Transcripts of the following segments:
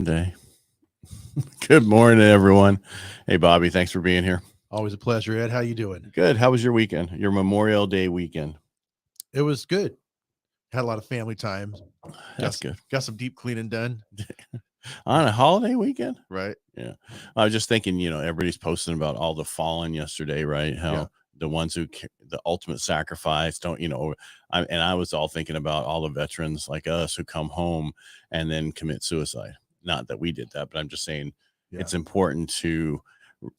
Day. Good morning, everyone. Hey, Bobby, thanks for being here. Always a pleasure, Ed. How you doing? Good. How was your weekend? Your Memorial Day weekend? It was good. Had a lot of family time. That's good. Got some deep cleaning done. On a holiday weekend? Right. Yeah. I was just thinking, everybody's posting about all the fallen yesterday, right? How the ones who the ultimate sacrifice don't, I was all thinking about all the veterans like us who come home and then commit suicide. Not that we did that, but I'm just saying it's important to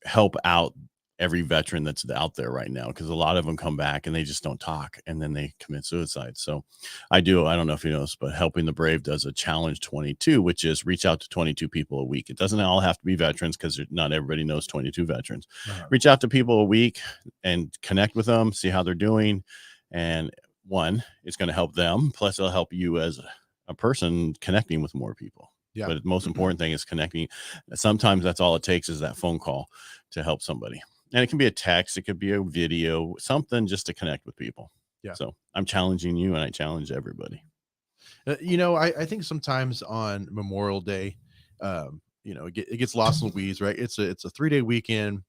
help out every veteran that's out there right now, because a lot of them come back and they just don't talk and then they commit suicide. So I don't know if you know this, but Helping the Brave does a challenge 22, which is reach out to 22 people a week. It doesn't all have to be veterans, because not everybody knows 22 veterans. Reach out to people a week and connect with them, see how they're doing. And one, it's going to help them, plus it'll help you as a person connecting with more people. But the most important thing is connecting. Sometimes that's all it takes, is that phone call to help somebody. And it can be a text, it could be a video, something just to connect with people. So I'm challenging you, and I challenge everybody. I think sometimes on Memorial Day, it gets lost in the weeds, right? It's a 3-day weekend.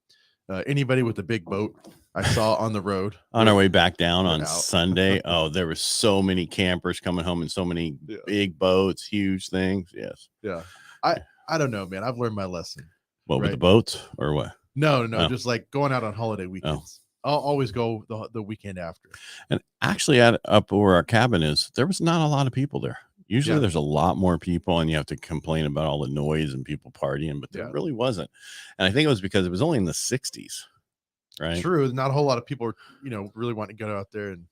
Anybody with a big boat I saw on the road on our way back down on Sunday. Oh, there were so many campers coming home and so many big boats, huge things. Yes. Yeah. I don't know, man. I've learned my lesson. What, with the boats or what? No, just like going out on holiday weekends. I'll always go the weekend after. And actually, up where our cabin is, there was not a lot of people there. Usually there's a lot more people, and you have to complain about all the noise and people partying, but there really wasn't. And I think it was because it was only in the 60s, right? True. Not a whole lot of people are, really wanting to get out there and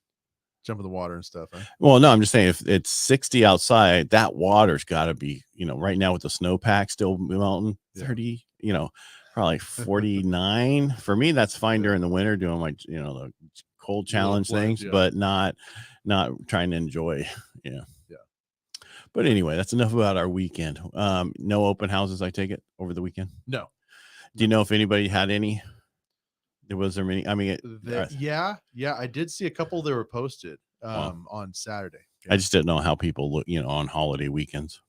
jump in the water and stuff. Huh? Well, no, I'm just saying, if it's 60 outside, that water's got to be, right now with the snowpack still melting, 30, probably 49. For me, that's fine during the winter, doing my, the cold challenge things, but not trying to enjoy. Yeah. But anyway, that's enough about our weekend. No open houses, I take it, over the weekend? No. Do you know if anybody had any? Was there many? I mean, I did see a couple that were posted on Saturday. I just didn't know how people look, on holiday weekends.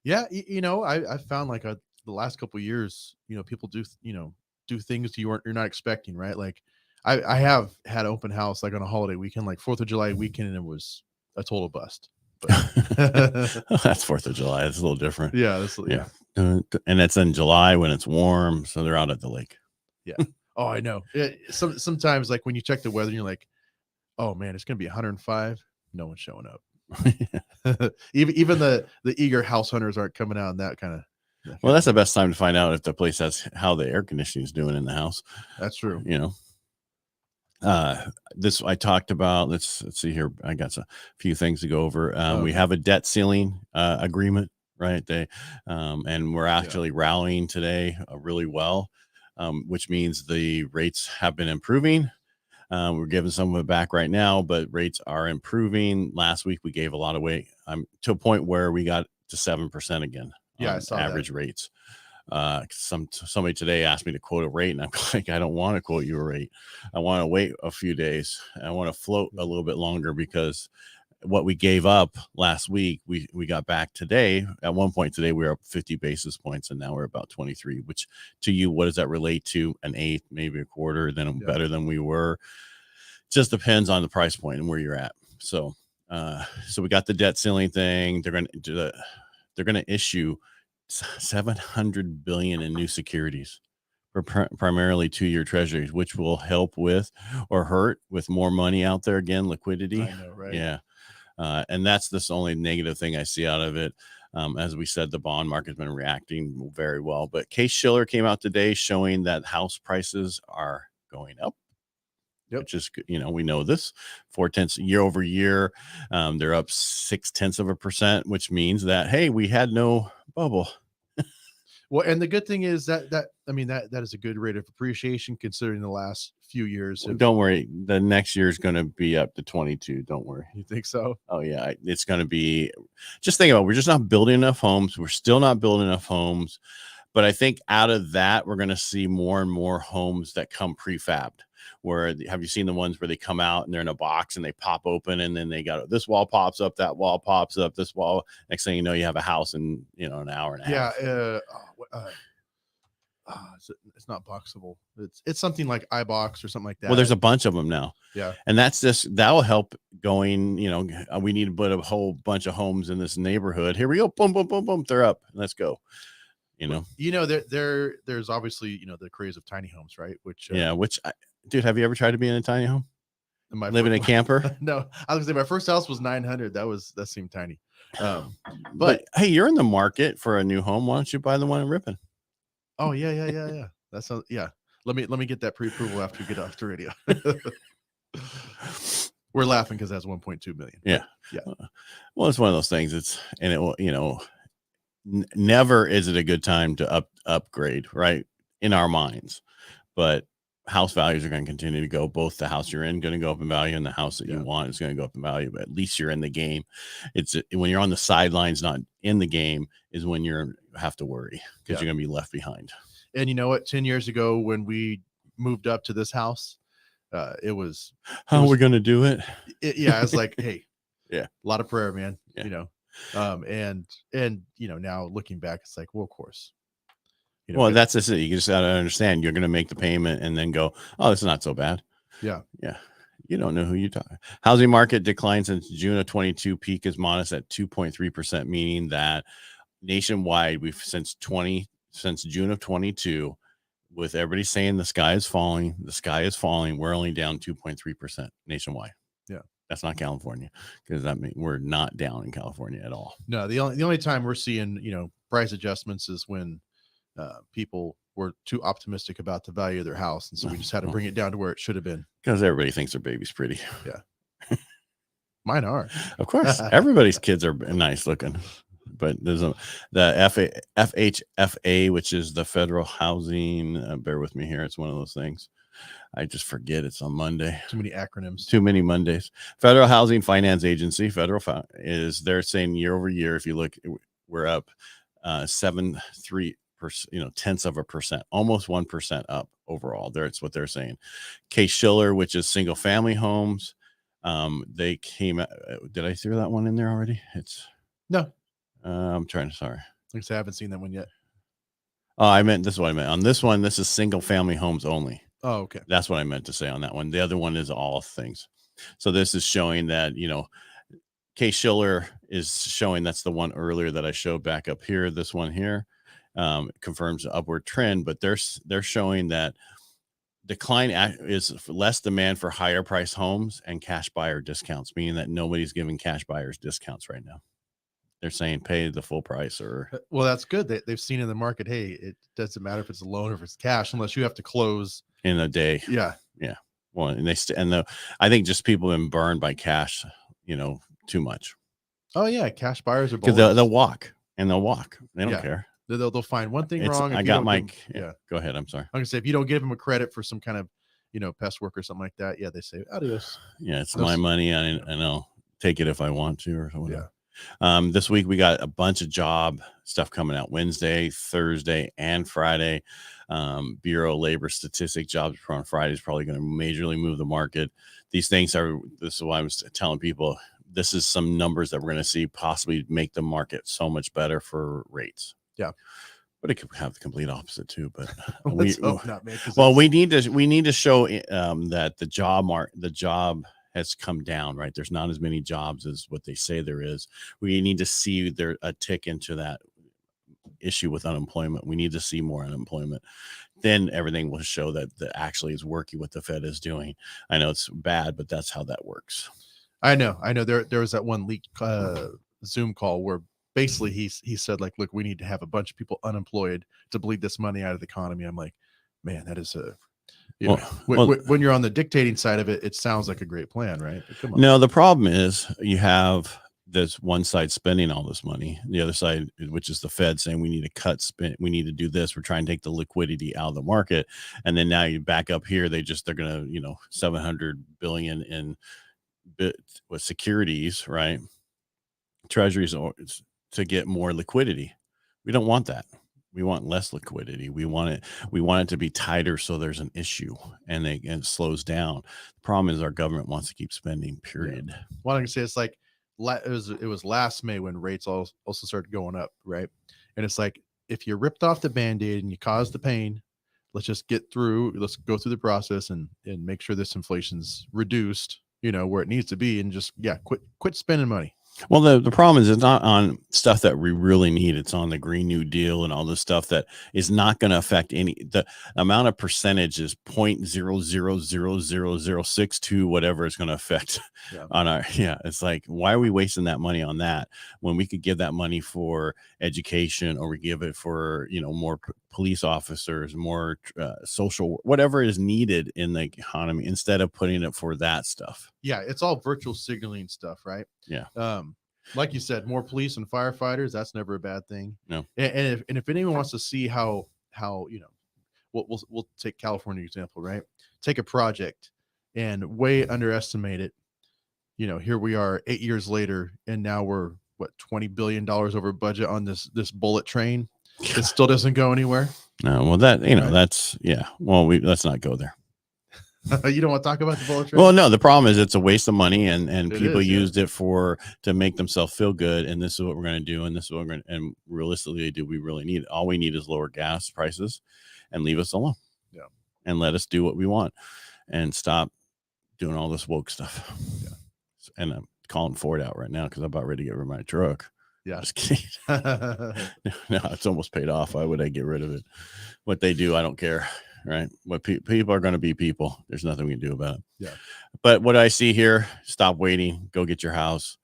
Yeah, I found like the last couple of years, people do things you're not expecting, right? Like I have had open house like on a holiday weekend, like 4th of July weekend, and it was a total bust. But that's 4th of July. It's a little different. Yeah. And it's in July when it's warm, so they're out at the lake. Yeah. Oh, I know. Sometimes, like when you check the weather, you're like, "Oh man, it's gonna be 105." No one's showing up. even the eager house hunters aren't coming out. And that kind of. Well, that's the best time to find out if the place has how the air conditioning is doing in the house. That's true. This I talked about. Let's see here. I got a few things to go over. We have a debt ceiling agreement, right? And we're actually rallying today really well. Which means the rates have been improving. We're giving some of it back right now, but rates are improving. Last week we gave a lot away to a point where we got to 7% again. I saw average rates. Somebody today asked me to quote a rate, and I'm like, I don't want to quote you a rate. I want to wait a few days. I want to float a little bit longer, because what we gave up last week, we got back today. At one point today, we were up 50 basis points, and now we're about 23, which to you, what does that relate to? An eighth, maybe a quarter, then better than we were. Just depends on the price point and where you're at. So we got the debt ceiling thing. They're going to issue $700 billion in new securities for primarily 2-year treasuries, which will help with or hurt with more money out there. Again, liquidity. I know, right? Yeah. And that's the only negative thing I see out of it. As we said, the bond market's been reacting very well. But Case-Shiller came out today showing that house prices are going up. Which is, we know this 0.4 year over year. They're up 0.6%, which means that, hey, we had no bubble. Well, and the good thing is that is a good rate of appreciation considering the last few years. Don't worry. The next year is going to be up to 22. Don't worry. You think so? Oh, yeah. It's going to be, just think about it. We're just not building enough homes. We're still not building enough homes. But I think out of that, we're going to see more and more homes that come prefabbed. where have you seen the ones where they come out and they're in a box and they pop open and then they got this wall pops up, that wall pops up, this wall. Next thing you know, you have a house in, you know, an hour and a half. It's not Boxable. It's something like iBox or something like that. Well, there's a bunch of them now. Yeah. And that will help going, you know, we need to put a whole bunch of homes in this neighborhood. Here we go. Boom, boom, boom, boom. They're up. Let's go. You know, there's obviously, you know, the craze of tiny homes, right? Dude, have you ever tried to be in a tiny home? Live in a camper? No, I was gonna say my first house was 900. That seemed tiny. But hey, you're in the market for a new home. Why don't you buy the one in Ripon? Oh yeah. That sounds, yeah. Let me get that pre-approval after you get off the radio. We're laughing because that's 1.2 million. Yeah. Well, it's one of those things. It will, you know, never is it a good time to upgrade, right? In our minds, but house values are going to continue to go. Both the house you're in going to go up in value, and the house that you want is going to go up in value. But at least you're in the game. It's when you're on the sidelines, not in the game, is when you have to worry because you're going to be left behind. And you know what? 10 years ago, when we moved up to this house, it was how are we going to do it? It's like, hey, a lot of prayer, man. You know, and you know, now looking back, it's like, well, of course. You know, well, that's just it. You just got to understand you're going to make the payment and then go, oh, it's not so bad. Yeah. You don't know who you talk. Housing market decline since June of 22. Peak is modest at 2.3%, meaning that nationwide since June of 22, with everybody saying the sky is falling, we're only down 2.3% nationwide. Yeah. That's not California, because that means we're not down in California at all. No, the only time we're seeing, you know, price adjustments is when people were too optimistic about the value of their house, and so we just had to bring it down to where it should have been. Because everybody thinks their baby's pretty. Yeah. Mine are. Of course. Everybody's kids are nice looking. But there's the FHFA, which is the federal housing. Bear with me here. It's one of those things. I just forget it's on Monday. Too many acronyms. Too many Mondays. Federal Housing Finance Agency. They're saying year over year. If you look, we're up 7.3%. You know, tenths of a percent, almost 1% up overall. That's what they're saying. Case-Shiller, which is single family homes. They came out. Did I throw that one in there already? No. I'm trying to, sorry. I haven't seen that one yet. Oh, this is what I meant. On this one, this is single family homes only. Oh, okay. That's what I meant to say on that one. The other one is all things. So this is showing that, you know, Case-Shiller is showing, that's the one earlier that I showed back up here. This one here confirms the upward trend, but they're showing that decline is less demand for higher price homes and cash buyer discounts, meaning that nobody's giving cash buyers discounts right now. They're saying pay the full price. Well, that's good. They've seen in the market, hey, it doesn't matter if it's a loan or if it's cash, unless you have to close in a day. Yeah. Well, and I think just people have been burned by cash, you know, too much. Oh yeah, cash buyers are because they'll walk. They don't care. They'll find one thing wrong. I got Mike. Go ahead. I'm sorry. I'm gonna say, if you don't give them a credit for some kind of, you know, pest work or something like that, they say adios. Yeah, it's my money. I know. Take it if I want to or something. Yeah. This week we got a bunch of job stuff coming out Wednesday, Thursday, and Friday. Bureau of Labor Statistic jobs on Friday is probably going to majorly move the market. This is why I was telling people, this is some numbers that we're going to see possibly make the market so much better for rates. Yeah. But it could have the complete opposite too. But we need to show that the job has come down, right? There's not as many jobs as what they say there is. We need to see a tick into that issue with unemployment. We need to see more unemployment. Then everything will show that actually is working what the Fed is doing. I know it's bad, but that's how that works. I know. There was that one leaked Zoom call where basically he said, like, look, we need to have a bunch of people unemployed to bleed this money out of the economy. I'm like, man, that is when you're on the dictating side of it, it sounds like a great plan, right? Come on. No, the problem is you have this one side spending all this money, the other side, which is the Fed, saying we need to cut spend, we need to do this. We're trying to take the liquidity out of the market, and then now you back up here, they're gonna, $700 billion in with securities, right? Treasuries to get more liquidity. We don't want that. We want less liquidity. We want it to be tighter so there's an issue and it slows down. The problem is our government wants to keep spending, period. Yeah. Well, I can say it's like it was last May when rates also started going up, right? And it's like, if you ripped off the Band-Aid and you caused the pain, let's go through the process and make sure this inflation's reduced, where it needs to be, and just quit spending money. Well, the problem is it's not on stuff that we really need. It's on the Green New Deal and all this stuff that is not going to affect the amount of percentage is 0.000062, whatever it's going to affect on our, it's like, why are we wasting that money on that when we could give that money for education, or we give it for, more police officers, more social, whatever is needed in the economy, instead of putting it for that stuff. Yeah. It's all virtual signaling stuff, right? Yeah. Like you said, more police and firefighters, that's never a bad thing. No. And if anyone wants to see how we'll take California example, right? Take a project and way underestimate it. Here we are 8 years later, and now we're $20 billion over budget on this bullet train. It still doesn't go anywhere. No, well, that right. That's well, let's not go there. You don't want to talk about the bullet train? Well, no, the problem is it's a waste of money, and people used it to make themselves feel good. And this is what we're going to do. And this is what we're going to, and realistically, do we really need it? All we need is lower gas prices and leave us alone. Yeah. And let us do what we want and stop doing all this woke stuff. Yeah. And I'm calling Ford out right now because I'm about ready to get rid of my truck. Yeah. Just kidding. No, it's almost paid off. Why would I get rid of it? What they do, I don't care. Right. What people are going to be people. There's nothing we can do about it. Yeah. But what I see here, stop waiting, go get your house,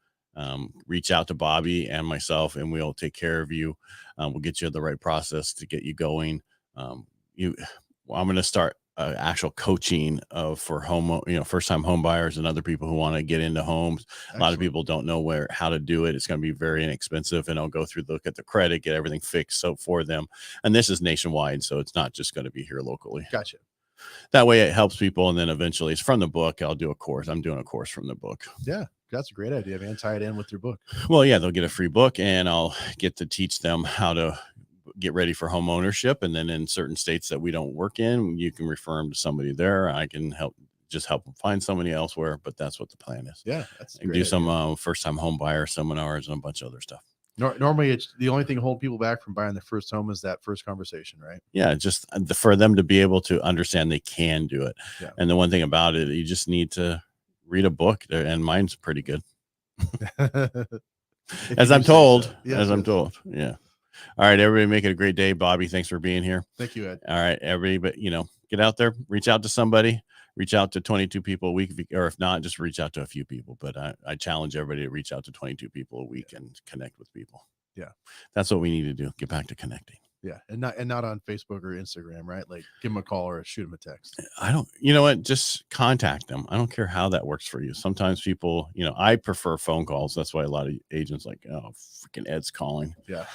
reach out to Bobby and myself, and we'll take care of you. We'll get you the right process to get you going. I'm going to start actual coaching for first time home buyers and other people who want to get into homes. Excellent. A lot of people don't know how to do it. It's going to be very inexpensive, and I'll go through, look at the credit, get everything fixed for them. And this is nationwide, so it's not just going to be here locally. Gotcha. That way it helps people. And then eventually it's from the book. I'll do a course. I'm doing a course from the book. Yeah. That's a great idea, man. Tie it in with your book. Well, yeah, they'll get a free book, and I'll get to teach them how to get ready for home ownership. And then in certain states that we don't work in, you can refer them to somebody there. I can help them find somebody elsewhere, but that's what the plan is. Yeah. That's and do some first time home buyer seminars and a bunch of other stuff. Normally it's the only thing holding people back from buying their first home is that first conversation, right? Yeah. Just for them to be able to understand they can do it. Yeah. And the one thing about it, you just need to read a book, and mine's pretty good. As I'm told. Yeah. All right, everybody, make it a great day. Bobby, thanks for being here. Thank you, Ed. All right, everybody, get out there, reach out to somebody, reach out to 22 people a week, or if not, just reach out to a few people. But I challenge everybody to reach out to 22 people a week and connect with people. Yeah, that's what we need to do. Get back to connecting. Yeah, and not on Facebook or Instagram, right? Like, give them a call or shoot them a text. You know what? Just contact them. I don't care how that works for you. Sometimes people, I prefer phone calls. That's why a lot of agents like, oh, freaking Ed's calling. Yeah.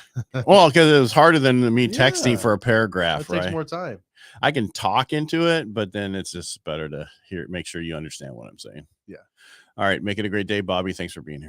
Well, because it was harder than me texting for a paragraph, right? It takes more time. I can talk into it, but then it's just better to make sure you understand what I'm saying. Yeah. All right. Make it a great day, Bobby. Thanks for being here.